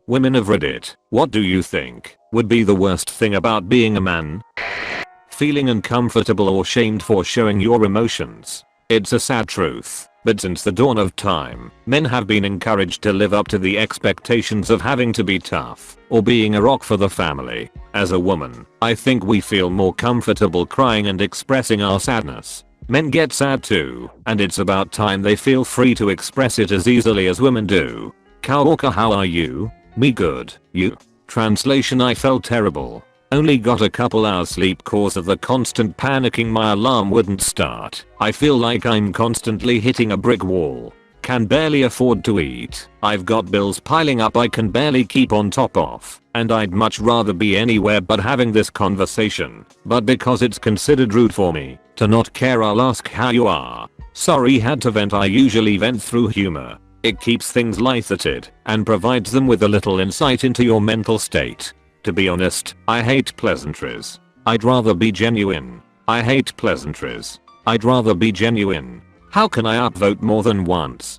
Women of Reddit, what do you think would be the worst thing about being a man? Feeling uncomfortable or shamed for showing your emotions. It's a sad truth, but since the dawn of time, men have been encouraged to live up to the expectations of having to be tough or being a rock for the family. As a woman, I think we feel more comfortable crying and expressing our sadness. Men get sad too, and it's about time they feel free to express it as easily as women do. Kawalker, how are you? Me good, you? Translation: I felt terrible. Only got a couple hours sleep cause of the constant panicking my alarm wouldn't start. I feel like I'm constantly hitting a brick wall. Can barely afford to eat. I've got bills piling up I can barely keep on top of. And I'd much rather be anywhere but having this conversation. But because it's considered rude for me to not care, I'll ask how you are. Sorry, had to vent. I usually vent through humor. It keeps things lighthearted and provides them with a little insight into your mental state. To be honest, I hate pleasantries. I'd rather be genuine. I hate pleasantries. I'd rather be genuine. How can I upvote more than once?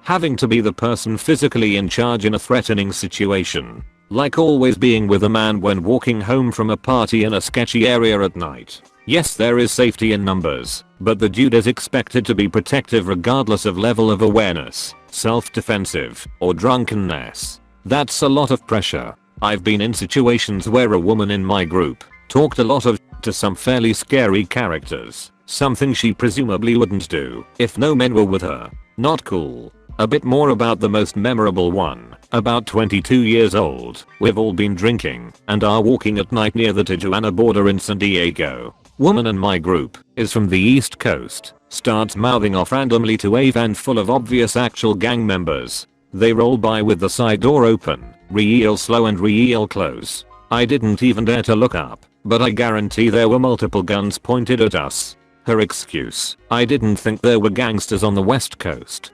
Having to be the person physically in charge in a threatening situation. Like always being with a man when walking home from a party in a sketchy area at night. Yes, there is safety in numbers, but the dude is expected to be protective regardless of level of awareness, self-defensive, or drunkenness. That's a lot of pressure. I've been in situations where a woman in my group talked a lot of to some fairly scary characters, something she presumably wouldn't do if no men were with her. Not cool. A bit more about the most memorable one. About 22 years old, we've all been drinking and are walking at night near the Tijuana border in San Diego. Woman in my group is from the East Coast, starts mouthing off randomly to a van full of obvious actual gang members. They roll by with the side door open, real slow and real close. I didn't even dare to look up, but I guarantee there were multiple guns pointed at us. Her excuse: I didn't think there were gangsters on the West Coast.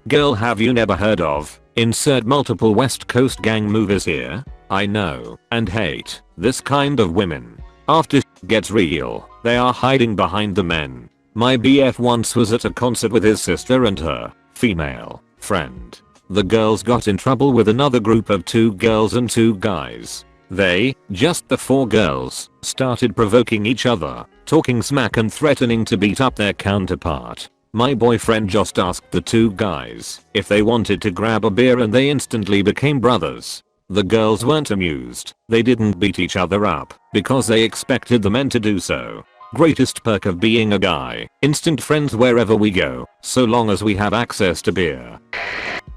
Girl, have you never heard of insert multiple West Coast gang movies here? I know and hate this kind of women. After gets real, they are hiding behind the men. My BF once was at a concert with his sister and her female friend. The girls got in trouble with another group of 2 girls and 2 guys. They, just the 4 girls, started provoking each other, talking smack and threatening to beat up their counterpart. My boyfriend just asked the 2 guys if they wanted to grab a beer and they instantly became brothers. The girls weren't amused. They didn't beat each other up because they expected the men to do so. Greatest perk of being a guy: instant friends wherever we go, so long as we have access to beer.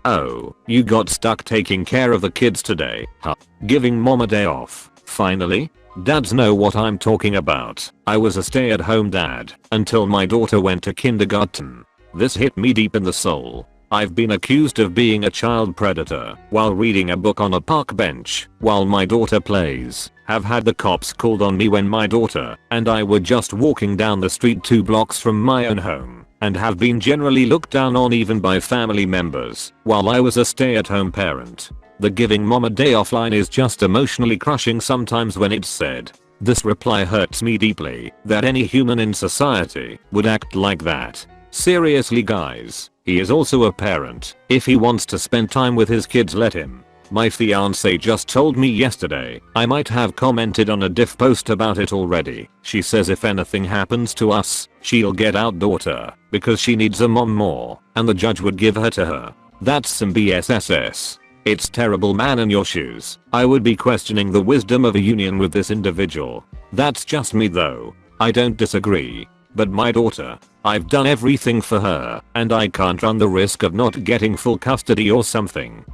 Oh, you got stuck taking care of the kids today, huh? Giving mom a day off, finally? Dads know what I'm talking about. I was a stay-at-home dad until my daughter went to kindergarten. This hit me deep in the soul. I've been accused of being a child predator while reading a book on a park bench while my daughter plays. Have had the cops called on me when my daughter and I were just walking down the street 2 blocks from my own home, and have been generally looked down on even by family members while I was a stay-at-home parent. The giving mom a day off line is just emotionally crushing sometimes when it's said. This reply hurts me deeply that any human in society would act like that. Seriously guys, he is also a parent. If he wants to spend time with his kids, let him. My fiance just told me yesterday I might have commented on a diff post about it already. She says if anything happens to us, she'll get out daughter because she needs a mom more, and the judge would give her to her. That's some BSSS. It's terrible. Man, in your shoes, I would be questioning the wisdom of a union with this individual. That's just me though. I don't disagree. But my daughter, I've done everything for her, and I can't run the risk of not getting full custody or something.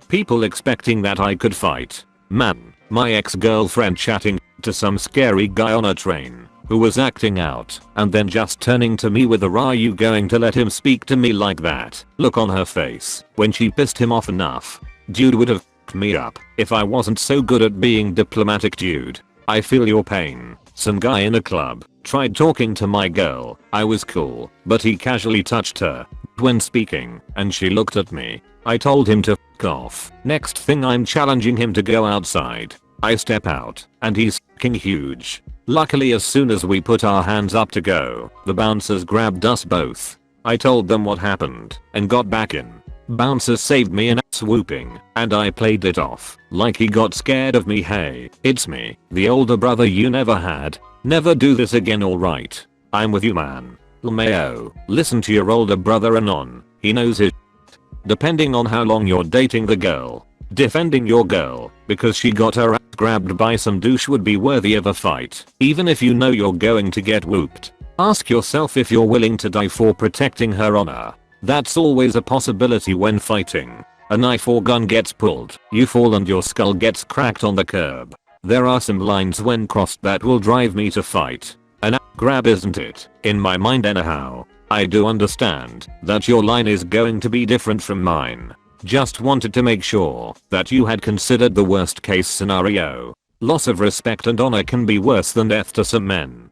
People expecting that I could fight. Man, my ex-girlfriend chatting to some scary guy on a train who was acting out and then just turning to me with a "Are you going to let him speak to me like that?" look on her face when she pissed him off enough. Dude would have f***ed me up if I wasn't so good at being diplomatic. Dude, I feel your pain. Some guy in a club tried talking to my girl. I was cool, but he casually touched her when speaking, and she looked at me. I told him to f*** off. Next thing I'm challenging him to go outside. I step out, and he's f***ing huge. Luckily, as soon as we put our hands up to go, the bouncers grabbed us both. I told them what happened and got back in. Bouncer saved me an ass whooping, and I played it off like he got scared of me. Hey, it's me, the older brother you never had. Never do this again, alright? I'm with you, man. LMAO, listen to your older brother Anon. He knows his shit. Depending on how long you're dating the girl, defending your girl because she got her ass grabbed by some douche would be worthy of a fight. Even if you know you're going to get whooped, ask yourself if you're willing to die for protecting her honor. That's always a possibility when fighting. A knife or gun gets pulled, you fall and your skull gets cracked on the curb. There are some lines when crossed that will drive me to fight. An ass grab isn't it, in my mind anyhow. I do understand that your line is going to be different from mine. Just wanted to make sure that you had considered the worst case scenario. Loss of respect and honor can be worse than death to some men.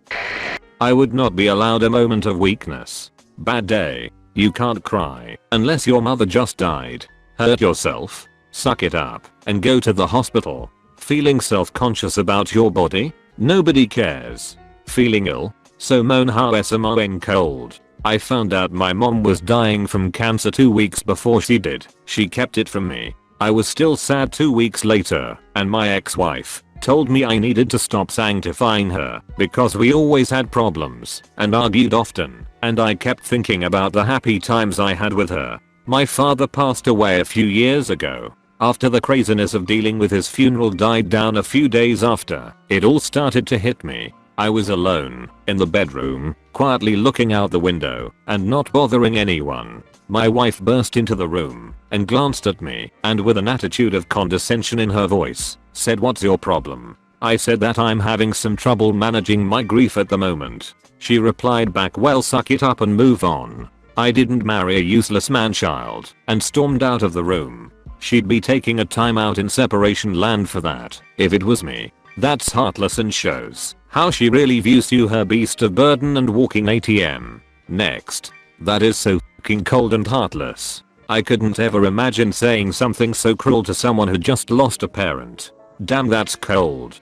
I would not be allowed a moment of weakness. Bad day. You can't cry unless your mother just died. Hurt yourself? Suck it up and go to the hospital. Feeling self-conscious about your body? Nobody cares. Feeling ill? So moan how SMN cold. I found out my mom was dying from cancer 2 weeks before she did. She kept it from me. I was still sad 2 weeks later, and my ex-wife told me I needed to stop sanctifying her because we always had problems and argued often, and I kept thinking about the happy times I had with her. My father passed away a few years ago. After the craziness of dealing with his funeral died down a few days after, it all started to hit me. I was alone, in the bedroom, quietly looking out the window, and not bothering anyone. My wife burst into the room, and glanced at me, and with an attitude of condescension in her voice, said, "What's your problem?" I said that I'm having some trouble managing my grief at the moment. She replied back, "Well, suck it up and move on. I didn't marry a useless man-child," and stormed out of the room. She'd be taking a time out in separation land for that, if it was me. That's heartless and shows how she really views you, her beast of burden and walking ATM. Next. That is so fucking cold and heartless. I couldn't ever imagine saying something so cruel to someone who just lost a parent. Damn, that's cold.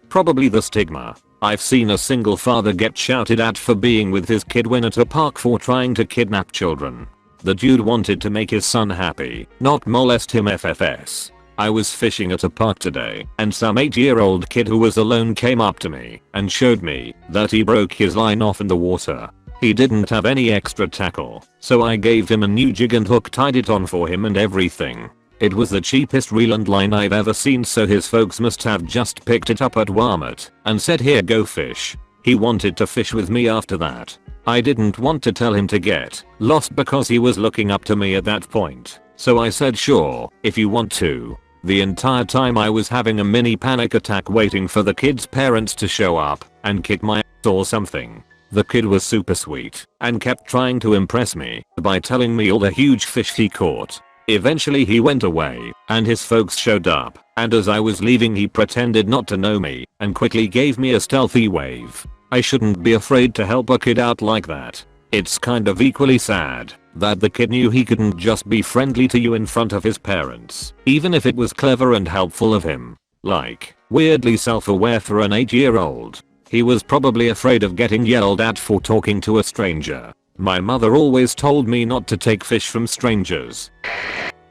Probably the stigma. I've seen a single father get shouted at for being with his kid when at a park for trying to kidnap children. The dude wanted to make his son happy, not molest him. FFS. I was fishing at a park today, and some 8-year-old kid who was alone came up to me and showed me that he broke his line off in the water. He didn't have any extra tackle, so I gave him a new jig and hook, tied it on for him and everything. It was the cheapest reel and line I've ever seen, so his folks must have just picked it up at Walmart and said, "Here, go fish." He wanted to fish with me after that. I didn't want to tell him to get lost because he was looking up to me at that point, so I said, "Sure, if you want to." The entire time I was having a mini panic attack waiting for the kid's parents to show up and kick my ass or something. The kid was super sweet and kept trying to impress me by telling me all the huge fish he caught. Eventually he went away and his folks showed up, and as I was leaving he pretended not to know me and quickly gave me a stealthy wave. I shouldn't be afraid to help a kid out like that. It's kind of equally sad that the kid knew he couldn't just be friendly to you in front of his parents, even if it was clever and helpful of him. Like, weirdly self-aware for an 8-year-old. He was probably afraid of getting yelled at for talking to a stranger. My mother always told me not to take fish from strangers.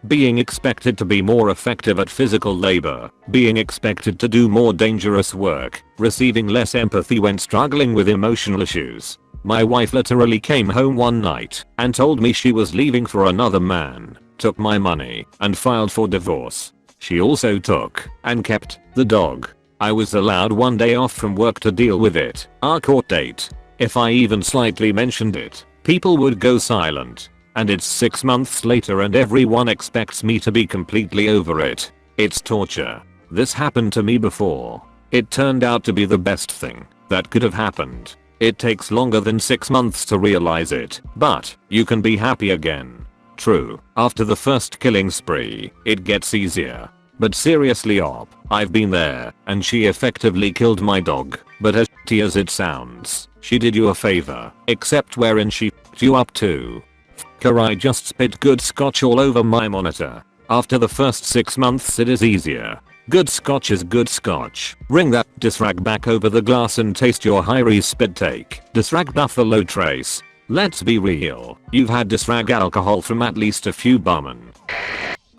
Being expected to be more effective at physical labor, being expected to do more dangerous work, receiving less empathy when struggling with emotional issues. My wife literally came home one night and told me she was leaving for another man, took my money, and filed for divorce. She also took and kept the dog. I was allowed 1 day off from work to deal with it. Our court date. If I even slightly mentioned it, people would go silent. And it's 6 months later and everyone expects me to be completely over it. It's torture. This happened to me before. It turned out to be the best thing that could have happened. It takes longer than 6 months to realize it, but you can be happy again. True, after the first killing spree, it gets easier. But seriously op, I've been there, and she effectively killed my dog. But as shitty as it sounds, she did you a favor, except wherein she f***ed you up too. F***er, I just spit good scotch all over my monitor. After the first 6 months it is easier. Good scotch is good scotch. Ring that disrag back over the glass and taste your Hyries spit take. Disrag Buffalo Trace. Let's be real, you've had to drag alcohol from at least a few barmen.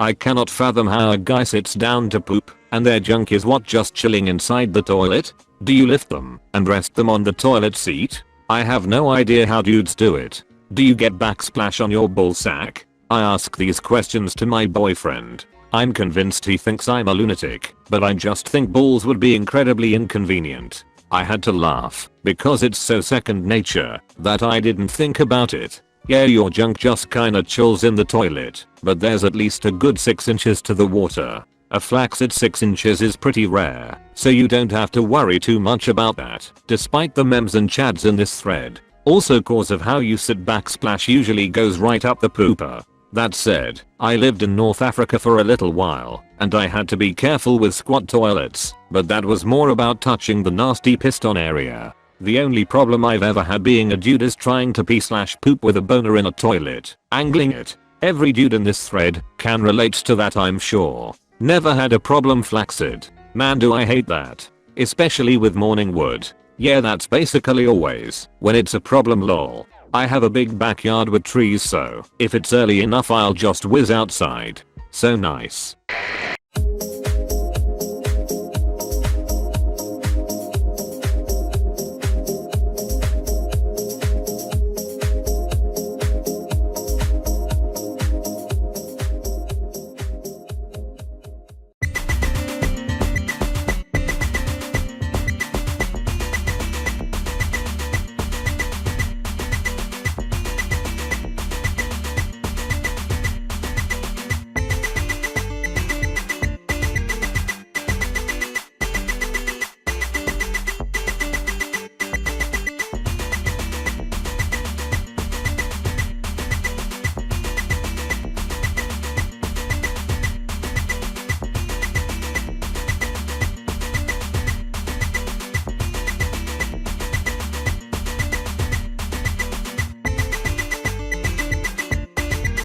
I cannot fathom how a guy sits down to poop and their junk is what, just chilling inside the toilet? Do you lift them and rest them on the toilet seat? I have no idea how dudes do it. Do you get backsplash on your ballsack? I ask these questions to my boyfriend. I'm convinced he thinks I'm a lunatic, but I just think balls would be incredibly inconvenient. I had to laugh because it's so second nature that I didn't think about it. Yeah, your junk just kinda chills in the toilet, but there's at least a good 6 inches to the water. A flaccid 6 inches is pretty rare, so you don't have to worry too much about that, despite the memes and chads in this thread. Also, cause of how you sit, backsplash usually goes right up the pooper. That said, I lived in North Africa for a little while, and I had to be careful with squat toilets, but that was more about touching the nasty piston area. The only problem I've ever had being a dude is trying to pee/poop with a boner in a toilet, angling it. Every dude in this thread can relate to that, I'm sure. Never had a problem flaccid. Man, do I hate that. Especially with morning wood. Yeah, that's basically always when it's a problem, lol. I have a big backyard with trees, so if it's early enough I'll just whiz outside. So nice.